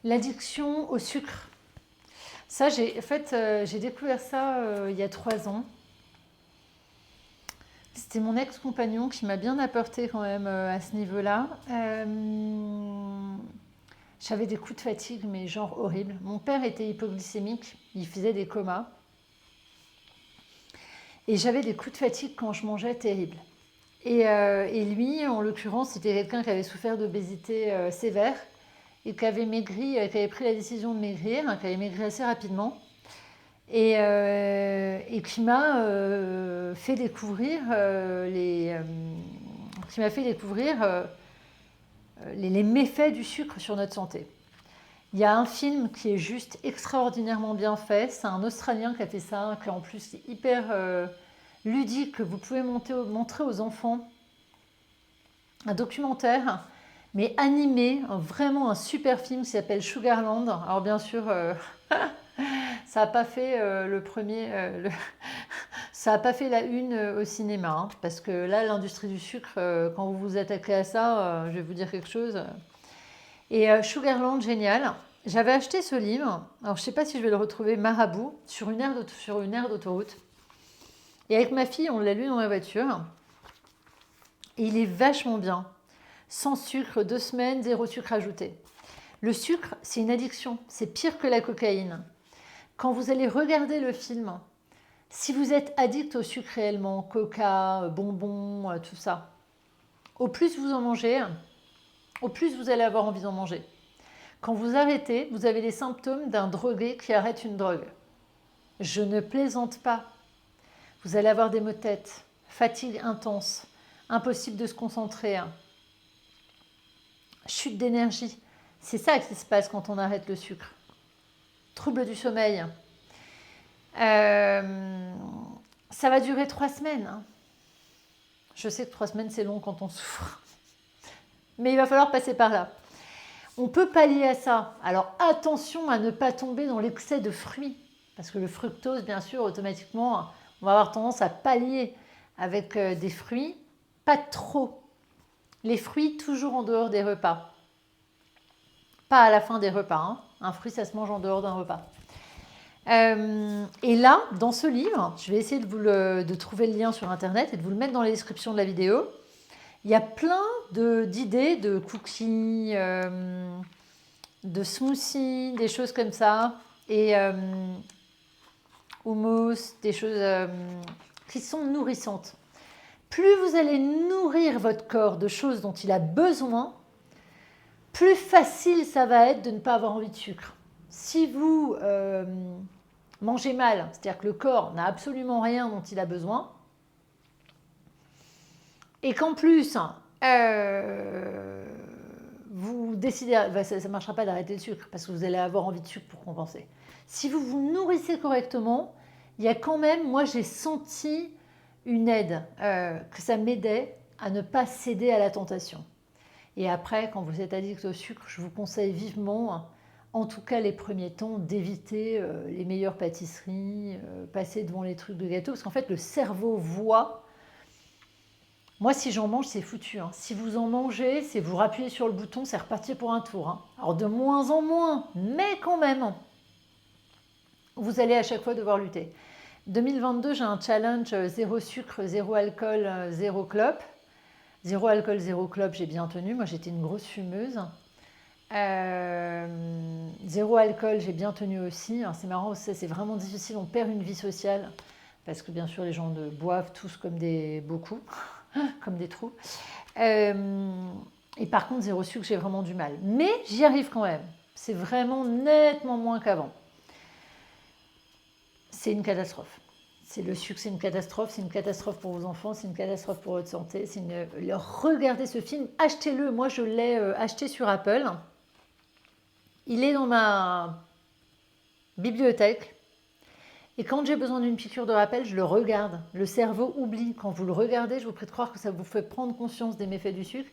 L'addiction au sucre. Ça, j'ai découvert ça il y a 3 ans. C'était mon ex-compagnon qui m'a bien apporté quand même à ce niveau-là. J'avais des coups de fatigue, mais genre horribles. Mon père était hypoglycémique, il faisait des comas. Et j'avais des coups de fatigue quand je mangeais terribles. Et lui, en l'occurrence, c'était quelqu'un qui avait souffert d'obésité sévère et qui avait maigri, qui avait pris la décision de maigrir, qui avait maigri assez rapidement. Et qui m'a fait découvrir les méfaits du sucre sur notre santé. Il y a un film qui est juste extraordinairement bien fait. C'est un Australien qui a fait ça, qui en plus est hyper ludique, que vous pouvez montrer aux enfants. Un documentaire, mais animé, vraiment un super film qui s'appelle Sugarland. Alors bien sûr, ça n'a pas fait ça n'a pas fait la une au cinéma, hein, parce que là, l'industrie du sucre, quand vous vous attaquez à ça, je vais vous dire quelque chose. Et Sugarland, génial. J'avais acheté ce livre, alors je ne sais pas si je vais le retrouver, Marabout, sur une aire d'autoroute. Et avec ma fille, on l'a lu dans la voiture. Et il est vachement bien. Sans sucre, 2 semaines, 0 sucre ajouté. Le sucre, c'est une addiction. C'est pire que la cocaïne. Quand vous allez regarder le film, si vous êtes addict au sucre réellement, coca, bonbons, tout ça, au plus vous en mangez, au plus vous allez avoir envie d'en manger. Quand vous arrêtez, vous avez les symptômes d'un drogué qui arrête une drogue. Je ne plaisante pas. Vous allez avoir des maux de tête, fatigue intense, impossible de se concentrer, chute d'énergie. C'est ça qui se passe quand on arrête le sucre. Trouble du sommeil. Ça va durer 3 semaines. Je sais que 3 semaines, c'est long quand on souffre. Mais il va falloir passer par là. On peut pallier à ça. Alors attention à ne pas tomber dans l'excès de fruits. Parce que le fructose, bien sûr, automatiquement, on va avoir tendance à pallier avec des fruits. Pas trop. Les fruits, toujours en dehors des repas. Pas à la fin des repas, hein. Un fruit, ça se mange en dehors d'un repas. Et là, dans ce livre, je vais essayer de trouver le lien sur Internet et de vous le mettre dans la description de la vidéo. Il y a plein d'idées de cookies, de smoothies, des choses comme ça. Et hummus, des choses qui sont nourrissantes. Plus vous allez nourrir votre corps de choses dont il a besoin, plus facile ça va être de ne pas avoir envie de sucre. Si vous mangez mal, c'est-à-dire que le corps n'a absolument rien dont il a besoin, et qu'en plus, vous décidez, ça ne marchera pas d'arrêter le sucre, parce que vous allez avoir envie de sucre pour compenser. Si vous vous nourrissez correctement, il y a quand même, moi j'ai senti une aide, que ça m'aidait à ne pas céder à la tentation. Et après, quand vous êtes addict au sucre, je vous conseille vivement, en tout cas les premiers temps, d'éviter les meilleures pâtisseries, passer devant les trucs de gâteau, parce qu'en fait le cerveau voit. Moi, si j'en mange, c'est foutu, hein. Si vous en mangez, c'est vous rappuyez sur le bouton, c'est reparti pour un tour, hein. Alors de moins en moins, mais quand même, vous allez à chaque fois devoir lutter. 2022, j'ai un challenge 0 sucre, 0 alcool, 0 clope. 0 alcool, 0 clope, j'ai bien tenu. Moi, j'étais une grosse fumeuse. 0 alcool, j'ai bien tenu aussi. C'est marrant, c'est vraiment difficile. On perd une vie sociale parce que bien sûr, les gens boivent tous comme beaucoup, comme des trous. Et par contre, 0 sucre, j'ai vraiment du mal. Mais j'y arrive quand même. C'est vraiment nettement moins qu'avant. C'est une catastrophe. Le sucre, c'est une catastrophe pour vos enfants, c'est une catastrophe pour votre santé. Regardez ce film, achetez-le. Moi, je l'ai acheté sur Apple. Il est dans ma bibliothèque. Et quand j'ai besoin d'une piqûre de rappel, je le regarde. Le cerveau oublie. Quand vous le regardez, je vous prie de croire que ça vous fait prendre conscience des méfaits du sucre.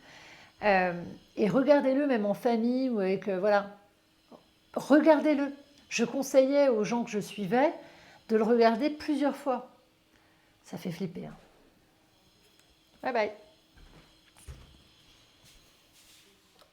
Et regardez-le même en famille ou avec... voilà. Regardez-le. Je conseillais aux gens que je suivais de le regarder plusieurs fois. Ça fait flipper. Bye bye.